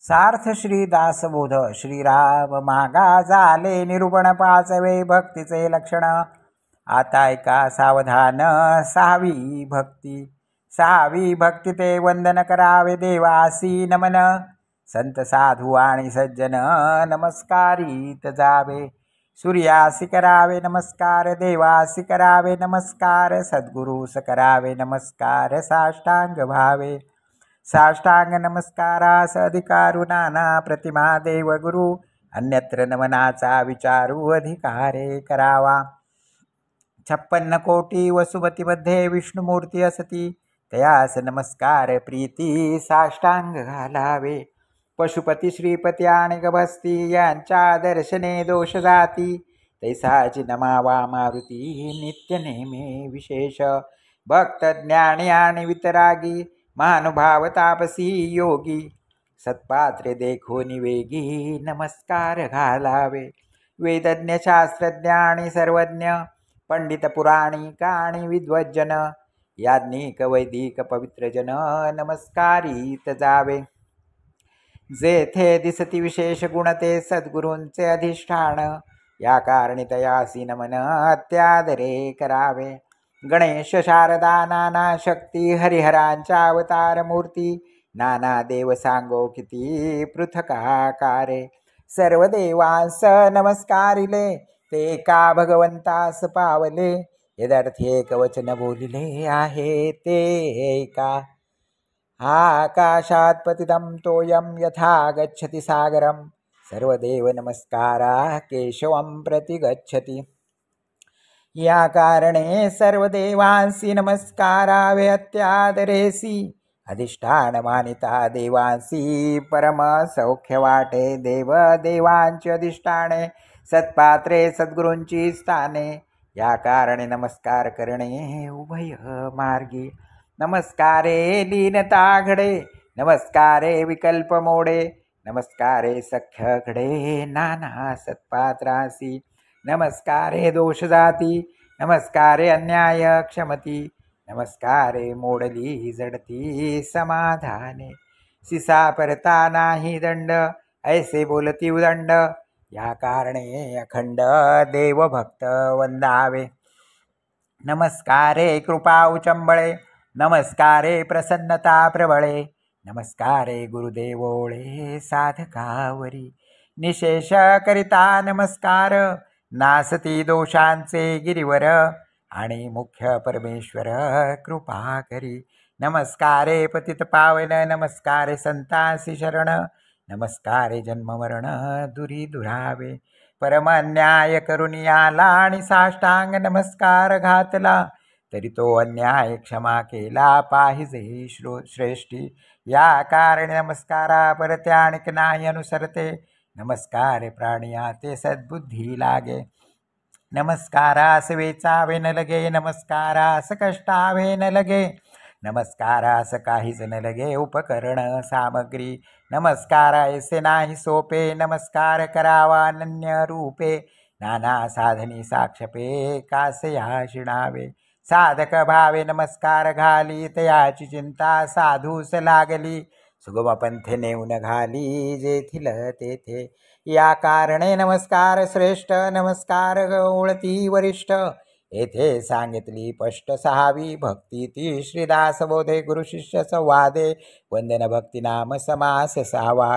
सार्थ श्री दासबोध श्रीराम मागा झाले निरूपण पाचवे भक्तीचे लक्षण. आता ऐका सावधान सहावी भक्ती ते वंदन करावे देवासी नमन. संत साधू आणि सज्जन नमस्कारीत जावे. सूर्यासी करावे नमस्कार, देवासी करावे नमस्कार, सद्गुरूस करावे नमस्कार, साष्टांग भावे. साष्टांग नमस्कारास अधिकारू नाना प्रतिमा देवगुरु. अन्यत्र नमनाचा विचारू अधिकारे करावा. 56 कोटी वसुमतीमध्ये विष्णुमूर्ती असती, तयास नमस्कार प्रीती साष्टांग घालावे. पशुपती श्रीपती आणि गभस्ती यांच्या दर्शने दोष जाती, तैसाची नमावा मारुती नित्य नेमे विशेष. भक्त ज्ञानी आणि वितरागी महानुभाव तापसी योगी, सत्पात्रे देखोनी वेगी नमस्कार घालावे. वेदज्ञ शास्त्रज्ञ आणि सर्वज्ञ, पंडित पुराणिक आणि विद्वज्जन, याज्ञिक वैदिक पवित्रजन नमस्कारीत जावे. जेथे दिसती विशेष गुण ते सद्गुरूंचे अधिष्ठान, या कारणी तयासी नमन अत्यादरे करावे. गणेश शारदा नाना शक्ती हरिहरांच्या अवतार मूर्ती, नाना देव सांगो किती पृथकाकारे. सर्व देवांस नमस्कारिले, ते का भगवंतास पावले, यदर्थी एकवचन बोलिले आहे ते ऐका. आकाशात पतितं तोयं यथा गच्छति सागरं, सर्वदेव नमस्कारा केशवं प्रति गच्छति. या कारणे सर्व देवांसी नमस्कारावे अत्यादरेसी. अधिष्ठान मानिता देवांसी परम सौख्य वाटे. देव देवांची अधिष्ठाने, सत्पात्रे सद्गुरूंची स्थाने, या कारणे नमस्कार करणे उभय मार्गी. नमस्कारे लीनता घडे, नमस्कारे विकल्प मोडे, नमस्कारे सख्य घडे नाना सत्पात्रासी. नमस्कारे दोष जाती, नमस्कारे अन्याय क्षमती, नमस्कारे मोडली जडती समाधाने. सिसा परता नाही दंड, ऐसे बोलती उदंड, या कारणे अखंड देवभक्त वंदावे. नमस्कारे कृपा उचंबळे, नमस्कारे प्रसन्नता प्रबळे, नमस्कारे गुरुदेवोळे साधकावरी. निशेष करिता नमस्कार, नासती दोषांचे गिरीवर, आणि मुख्य परमेश्वर कृपा करी. नमस्कारे पतित पावन, नमस्कारे संतांसी शरण, नमस्कारे जन्ममरण दुरी दुरावे. परम अन्याय करून याला आणि साष्टांग नमस्कार घातला, तरी तो अन्याय क्षमा केला पाहिजे श्रेष्ठी. या कारणे नमस्कारा परते आणिक नाही अनुसरते, नमस्कार प्राणिया ते सद्बुद्धी लागे. नमस्कारास वेचावे न लगे, नमस्कारास कष्टावे न लगे, नमस्कारास काहीच न लगे उपकरण सामग्री. नमस्कार ऐसे नाही सोपे, नमस्कार करावा अनन्य रूपे, नाना साधनी साक्षपे कासया शिणावे. साधक भावे नमस्कार घाली, तयाची चिंता साधूस लागली, सुगम पंथे नेऊन घाली जेथील तेथे. या कारणे नमस्कार श्रेष्ठ, नमस्कार ओळती वरिष्ठ, येथे सांगितली स्पष्ट सहावी भक्ती ती. श्रीदास बोधे गुरु शिष्य संवादे, वंदन भक्ती नाम समास सहावा.